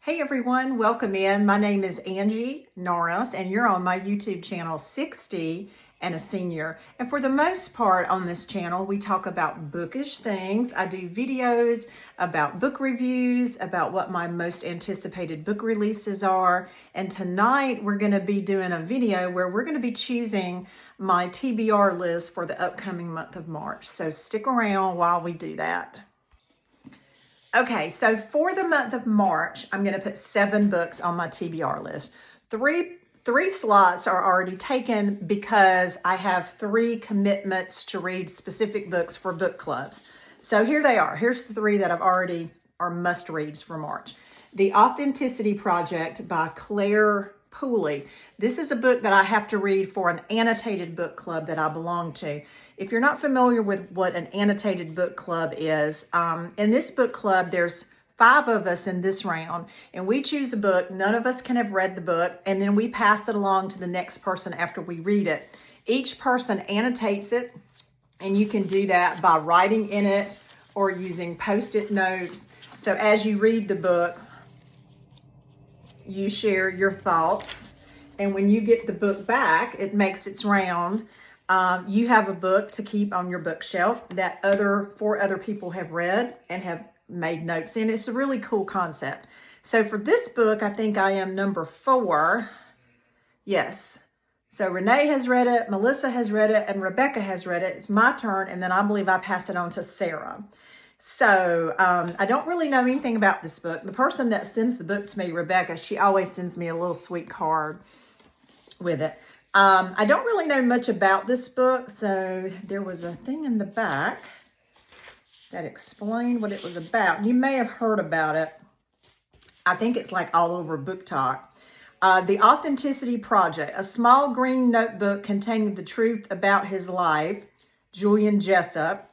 Hey everyone, welcome in. My name is Angie Norris and you're on my YouTube channel 60 and a Senior. And for the most part on this channel, we talk about bookish things. I do videos about book reviews, about what my most anticipated book releases are. And tonight we're going to be doing a video where we're going to be choosing my TBR list for the upcoming month of March. So stick around while we do that. Okay, so for the month of March, I'm going to put 7 books on my TBR list. Three slots are already taken because I have 3 commitments to read specific books for book clubs. So here they are. Here's the 3 that I've already are must reads for March. The Authenticity Project by Claire Pooley. This is a book that I have to read for an annotated book club that I belong to. If you're not familiar with what an annotated book club is, in this book club, there's 5 of us in this round, and we choose a book. None of us can have read the book, and then we pass it along to the next person after we read it. Each person annotates it, and you can do that by writing in it or using Post-it notes. So as you read the book, you share your thoughts, and when you get the book back, it makes its round. You have a book to keep on your bookshelf that 4 other people have read and have made notes in. It's a really cool concept. So for this book, I think I am number 4. Yes. So Renee has read it, Melissa has read it, and Rebecca has read it. It's my turn, and then I believe I pass it on to Sarah. So I don't really know anything about this book. The person that sends the book to me, Rebecca, she always sends me a little sweet card with it. I don't really know much about this book, so there was a thing in the back that explained what it was about. You may have heard about it. I think it's like all over Book Talk. The Authenticity Project, a small green notebook containing the truth about his life, Julian Jessup.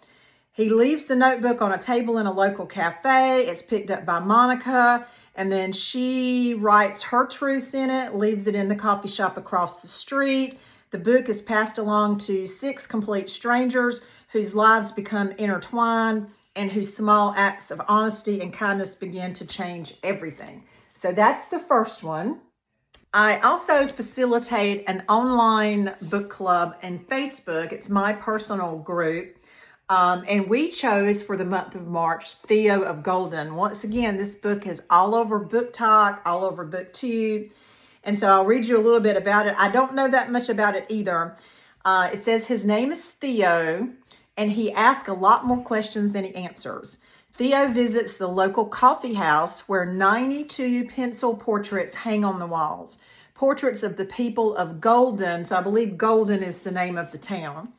He leaves the notebook on a table in a local cafe. It's picked up by Monica, and then she writes her truths in it, leaves it in the coffee shop across the street. The book is passed along to 6 complete strangers whose lives become intertwined and whose small acts of honesty and kindness begin to change everything. So that's the first one. I also facilitate an online book club in Facebook. It's my personal group. And we chose for the month of March, Theo of Golden. Once again, this book is all over Book Talk, all over BookTube. And so I'll read you a little bit about it. I don't know that much about it either. It says his name is Theo, and he asks a lot more questions than he answers. Theo visits the local coffee house where 92 pencil portraits hang on the walls. Portraits of the people of Golden. So I believe Golden is the name of the town.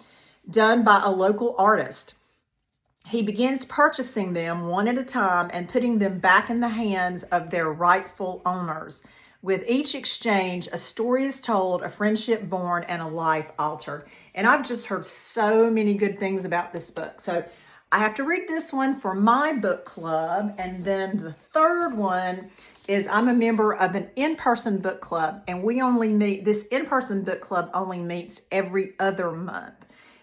Done by a local artist. He begins purchasing them one at a time and putting them back in the hands of their rightful owners. With each exchange, a story is told, a friendship born, and a life altered. And I've just heard so many good things about this book. So I have to read this one for my book club. And then the third one is I'm a member of an in-person book club. And this in-person book club only meets every other month.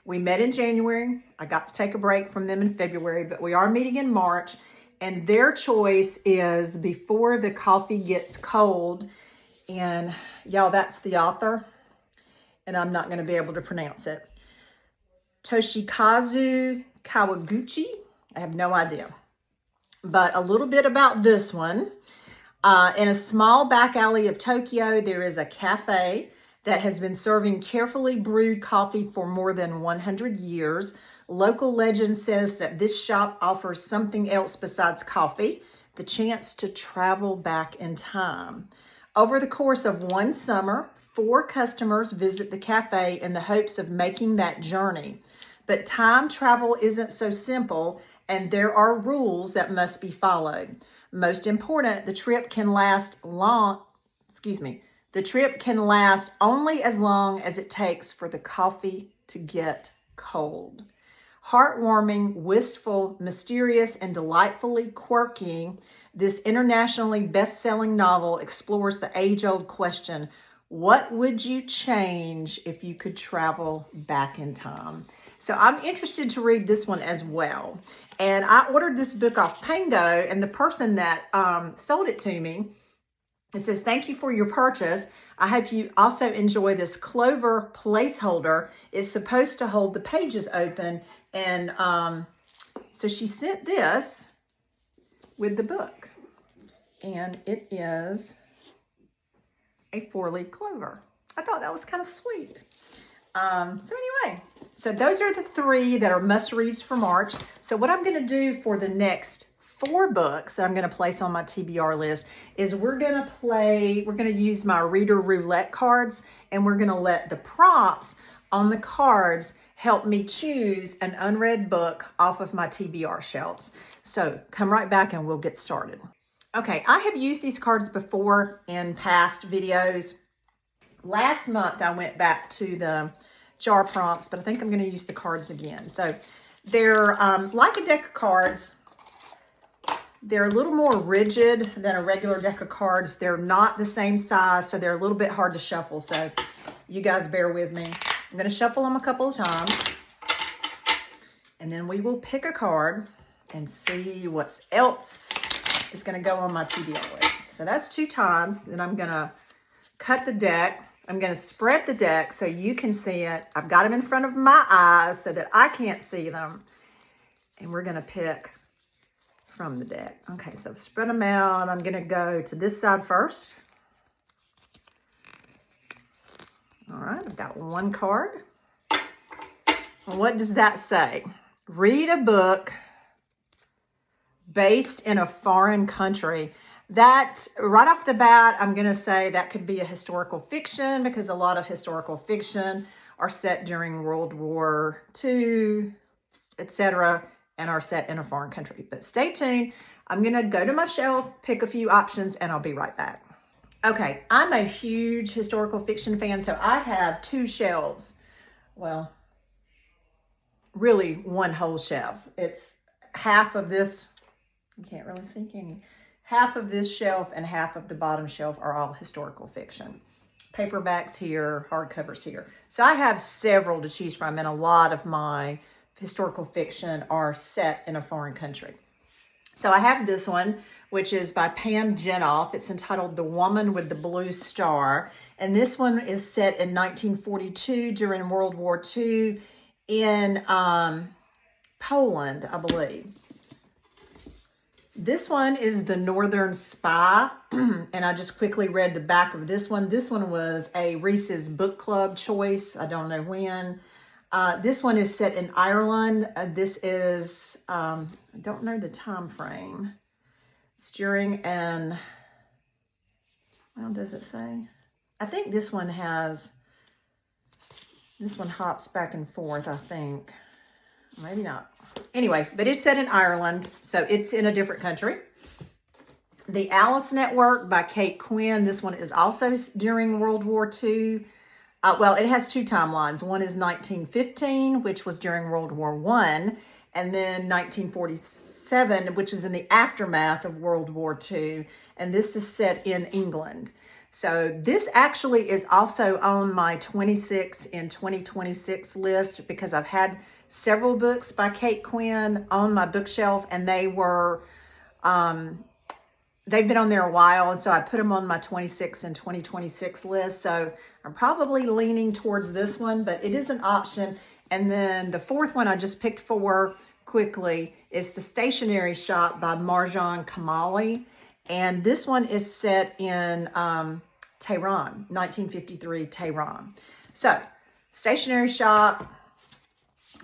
We met in January. I got to take a break from them in February, but we are meeting in March. And their choice is Before the Coffee Gets Cold. And y'all, that's the author. And I'm not going to be able to pronounce it. Toshikazu Kawaguchi. I have no idea. But a little bit about this one. In a small back alley of Tokyo, there is a cafe that has been serving carefully brewed coffee for more than 100 years. Local legend says that this shop offers something else besides coffee, the chance to travel back in time. Over the course of one summer, 4 customers visit the cafe in the hopes of making that journey. But time travel isn't so simple, and there are rules that must be followed. Most important, the trip can last only as long as it takes for the coffee to get cold. Heartwarming, wistful, mysterious, and delightfully quirky, this internationally best-selling novel explores the age-old question, what would you change if you could travel back in time? So I'm interested to read this one as well. And I ordered this book off Pango, and the person that sold it to me, it says, "Thank you for your purchase. I hope you also enjoy this Clover placeholder. It's supposed to hold the pages open." And so she sent this with the book. And it is a 4-leaf clover. I thought that was kind of sweet. So anyway, so those are the 3 that are must-reads for March. So what I'm going to do for the next 4 books that I'm going to place on my TBR list is we're going to use my reader roulette cards, and we're going to let the prompts on the cards help me choose an unread book off of my TBR shelves. So come right back and we'll get started. Okay, I have used these cards before in past videos. Last month I went back to the jar prompts, but I think I'm going to use the cards again. So they're like a deck of cards. They're a little more rigid than a regular deck of cards. They're not the same size, so they're a little bit hard to shuffle. So you guys bear with me. I'm going to shuffle them a couple of times, and then we will pick a card and see what else is going to go on my TBR list. So that's 2 times. Then I'm going to cut the deck. I'm going to spread the deck so you can see it. I've got them in front of my eyes so that I can't see them. And we're going to pick from the deck. Okay, so I've spread them out. I'm going to go to this side first. All right, I've got 1 card. Well, what does that say? Read a book based in a foreign country. That, right off the bat, I'm going to say that could be a historical fiction, because a lot of historical fiction are set during World War II, etc., and are set in a foreign country. But stay tuned. I'm going to go to my shelf, pick a few options, and I'll be right back. Okay, I'm a huge historical fiction fan, so I have 2 shelves. Well, really 1 whole shelf. It's half of this. You can't really see, can you? Half of this shelf and half of the bottom shelf are all historical fiction. Paperbacks here, hardcovers here. So I have several to choose from, and a lot of my historical fiction are set in a foreign country. So I have this one, which is by Pam Jenoff. It's entitled The Woman with the Blue Star. And this one is set in 1942 during World War II in Poland, I believe. This one is The Northern Spy, and I just quickly read the back of this one. This one was a Reese's Book Club choice. I don't know when. This one is set in Ireland. This is, I don't know the time frame. It's during an, well, does it say? I think this one hops back and forth, I think. Maybe not. Anyway, but it's set in Ireland, so it's in a different country. The Alice Network by Kate Quinn. This one is also during World War II. Well, it has 2 timelines. One is 1915, which was during World War I, and then 1947, which is in the aftermath of World War II, and this is set in England. So this actually is also on my 26 in 2026 list, because I've had several books by Kate Quinn on my bookshelf, and they were, they've been on there a while, and so I put them on my 26 and 2026 list. So I'm probably leaning towards this one, but it is an option. And then the 4th one I just picked for quickly is The Stationery Shop by Marjan Kamali. And this one is set in Tehran, 1953 Tehran. So, Stationery Shop,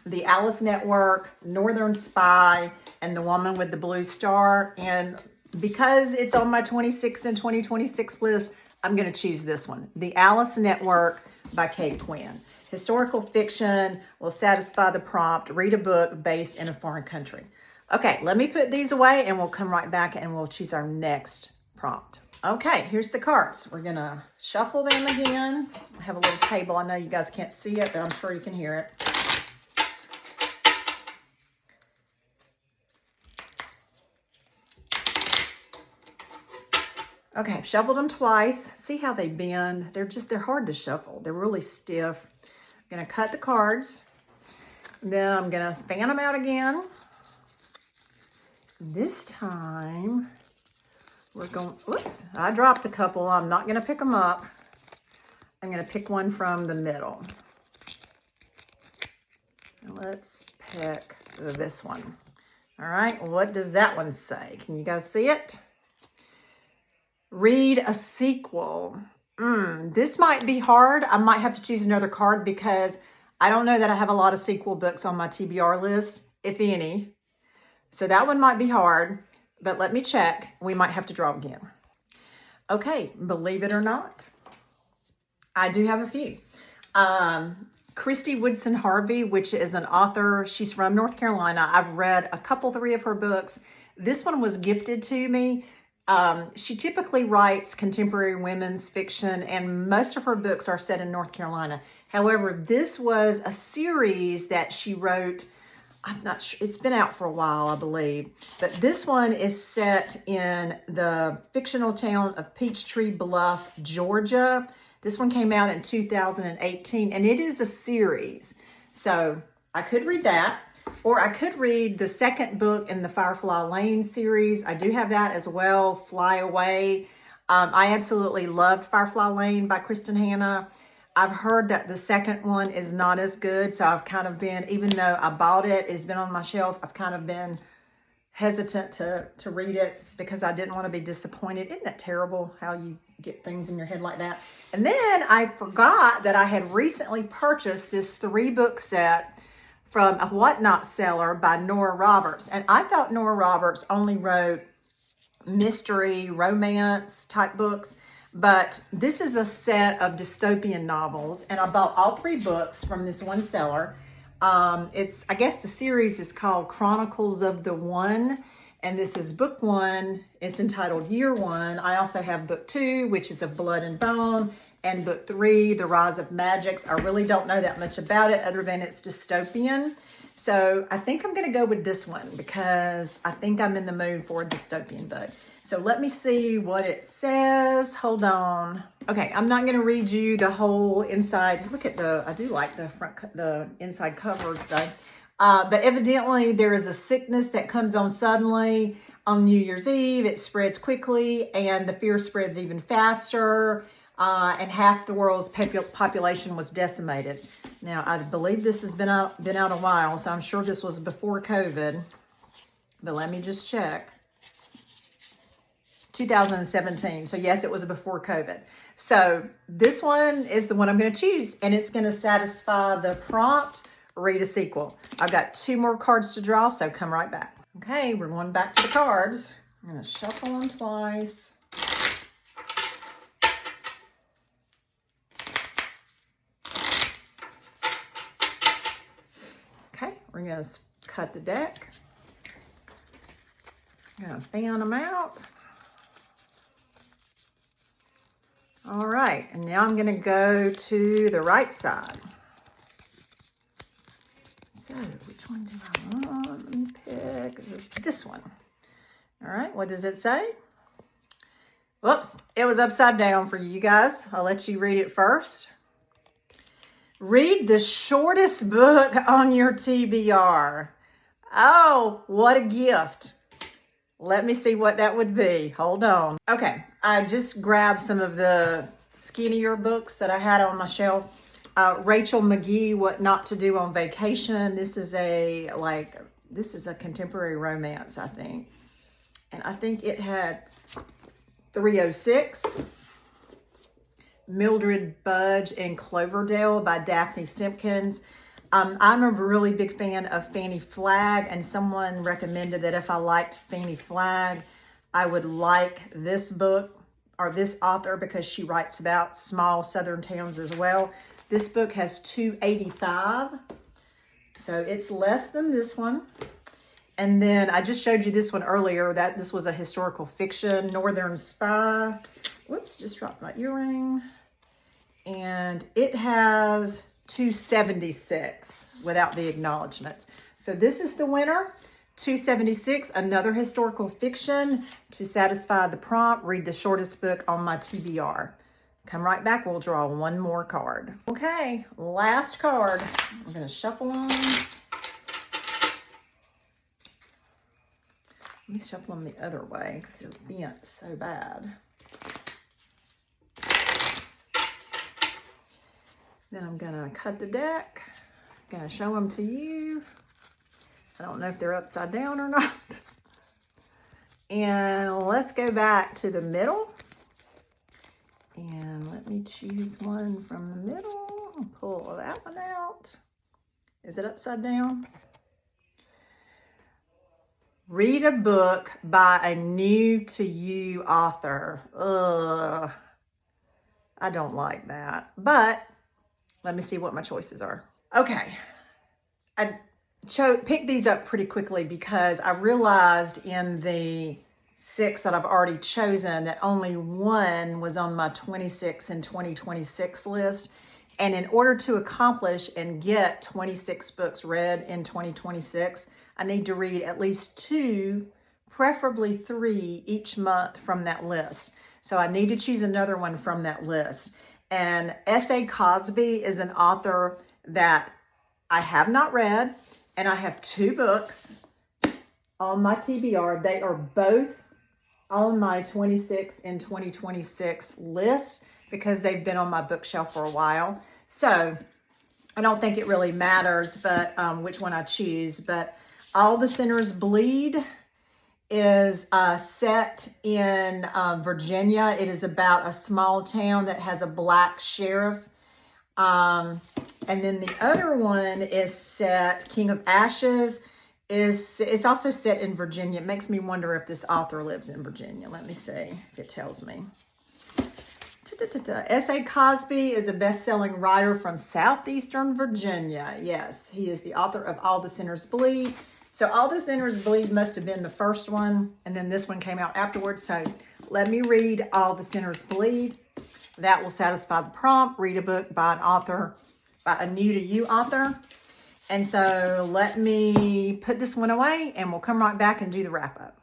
The Alice Network, Northern Spy, and The Woman with the Blue Star. And because it's on my 26 and 2026 list, I'm going to choose this one. The Alice Network by Kate Quinn. Historical fiction will satisfy the prompt. Read a book based in a foreign country. Okay, let me put these away, and we'll come right back and we'll choose our next prompt. Okay, here's the cards. We're going to shuffle them again. I have a little table. I know you guys can't see it, but I'm sure you can hear it. Okay, I've shuffled them twice. See how they bend? They're hard to shuffle. They're really stiff. I'm going to cut the cards. Then I'm gonna fan them out again. This time, we're going, whoops, I dropped a couple. I'm not gonna pick them up. I'm gonna pick one from the middle. Let's pick this one. All right, what does that one say? Can you guys see it? Read a sequel. This might be hard. I might have to choose another card because I don't know that I have a lot of sequel books on my TBR list, if any. So that one might be hard, but let me check. We might have to draw again. Okay, believe it or not, I do have a few. Christy Woodson Harvey, which is an author. She's from North Carolina. I've read a couple, 3 of her books. This one was gifted to me. She typically writes contemporary women's fiction, and most of her books are set in North Carolina. However, this was a series that she wrote. I'm not sure. It's been out for a while, I believe. But this one is set in the fictional town of Peachtree Bluff, Georgia. This one came out in 2018, and it is a series. So I could read that, or I could read the second book in the Firefly Lane series. I do have that as well, Fly Away. I absolutely loved Firefly Lane by Kristen Hanna. I've heard that the second one is not as good, so I've kind of been, even though I bought it, it's been on my shelf, I've kind of been hesitant to read it because I didn't want to be disappointed. Isn't that terrible how you get things in your head like that? And then I forgot that I had recently purchased this 3-book set from a Whatnot seller by Nora Roberts. And I thought Nora Roberts only wrote mystery, romance type books. But this is a set of dystopian novels, and I bought all 3 books from this one seller. I guess the series is called Chronicles of the One, and this is book 1. It's entitled Year 1. I also have book 2, which is of Blood and Bone, and book 3, The Rise of Magics. I really don't know that much about it other than it's dystopian. So I think I'm going to go with this one because I think I'm in the mood for a dystopian book. So let me see what it says. Hold on. Okay, I'm not going to read you the whole inside. Look at I do like the inside covers though. But evidently there is a sickness that comes on suddenly on New Year's Eve. It spreads quickly and the fear spreads even faster. And half the world's population was decimated. Now, I believe this has been out a while, so I'm sure this was before COVID. But let me just check. 2017. So yes, it was before COVID. So this one is the one I'm going to choose, and it's going to satisfy the prompt, read a sequel. I've got 2 more cards to draw, so come right back. Okay, we're going back to the cards. I'm going to shuffle them twice. Okay, we're going to cut the deck. I'm going to fan them out. All right, and now I'm going to go to the right side. So, which one do I want? Let me pick this one. All right, what does it say? Whoops, it was upside down for you guys. I'll let you read it first. Read the shortest book on your TBR. Oh, what a gift. Let me see what that would be. Hold on. Okay, I just grabbed some of the skinnier books that I had on my shelf. Rachel McGee, What Not to Do on Vacation. This is a contemporary romance, I think. And I think it had 306. Mildred Budge and Cloverdale by Daphne Simpkins. I'm a really big fan of Fannie Flagg, and someone recommended that if I liked Fannie Flagg, I would like this book or this author because she writes about small southern towns as well. This book has 285, so it's less than this one. And then I just showed you this one earlier, that this was a historical fiction, Northern Spy. Whoops, just dropped my earring. And it has 276 without the acknowledgments. So this is the winner, 276, another historical fiction. To satisfy the prompt, read the shortest book on my TBR. Come right back, we'll draw 1 more card. Okay, last card. I'm gonna shuffle them. Let me shuffle them the other way because they're bent so bad. Then I'm gonna cut the deck. I'm gonna show them to you. I don't know if they're upside down or not. And let's go back to the middle. And let me choose one from the middle. I'll pull that one out. Is it upside down? Read a book by a new to you author. Ugh, I don't like that. But let me see what my choices are. Okay, I picked these up pretty quickly because I realized in the 6 that I've already chosen that only one was on my 26 and 2026 list. And in order to accomplish and get 26 books read in 2026, I need to read at least 2, preferably 3 each month from that list. So I need to choose another one from that list. And S.A. Cosby is an author that I have not read, and I have 2 books on my TBR. They are both on my 26 and 2026 list because they've been on my bookshelf for a while. So I don't think it really matters but which one I choose. But All the Sinners Bleed is set in Virginia. It is about a small town that has a black sheriff. And then the other one is set, King of Ashes, it's also set in Virginia. It makes me wonder if this author lives in Virginia. Let me see if it tells me. S.A. Cosby is a best-selling writer from southeastern Virginia. Yes, he is the author of All the Sinners Bleed. So All the Sinners Bleed must have been the first one, and then this one came out afterwards. So let me read All the Sinners Bleed. That will satisfy the prompt. Read a book by an author, by a new to you author. And so let me put this one away and we'll come right back and do the wrap up.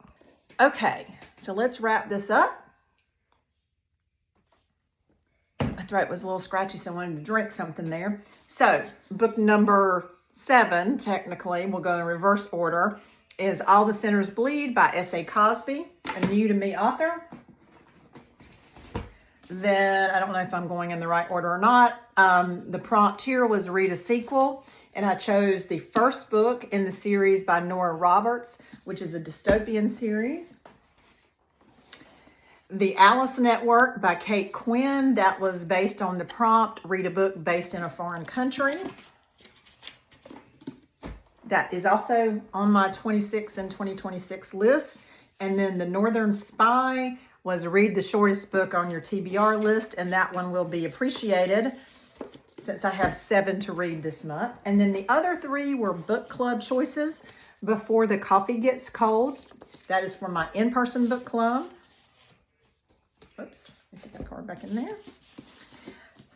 Okay, so let's wrap this up. My throat was a little scratchy, so I wanted to drink something there. So book number 7, technically, we'll go in reverse order, is All the Sinners Bleed by S.A. Cosby, a new to me author. Then, I don't know if I'm going in the right order or not. The prompt here was read a sequel, and I chose the first book in the series by Nora Roberts, which is a dystopian series. The Alice Network by Kate Quinn, that was based on the prompt, read a book based in a foreign country. That is also on my 26 and 2026 list. And then The Northern Spy was read the shortest book on your TBR list, and that one will be appreciated since I have 7 to read this month. And then the other 3 were book club choices. Before the Coffee Gets Cold, that is for my in-person book club. Oops, let me put that card back in there.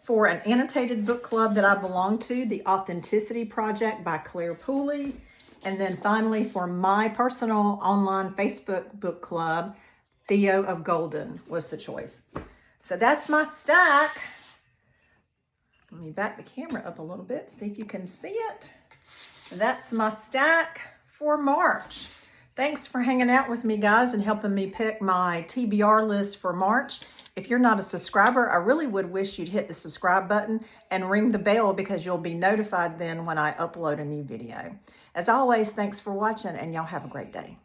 For an annotated book club that I belong to, The Authenticity Project by Claire Pooley. And then finally, for my personal online Facebook book club, Theo of Golden was the choice. So that's my stack. Let me back the camera up a little bit, see if you can see it. That's my stack for March. Thanks for hanging out with me, guys, and helping me pick my TBR list for March. If you're not a subscriber, I really would wish you'd hit the subscribe button and ring the bell because you'll be notified then when I upload a new video. As always, thanks for watching, and y'all have a great day.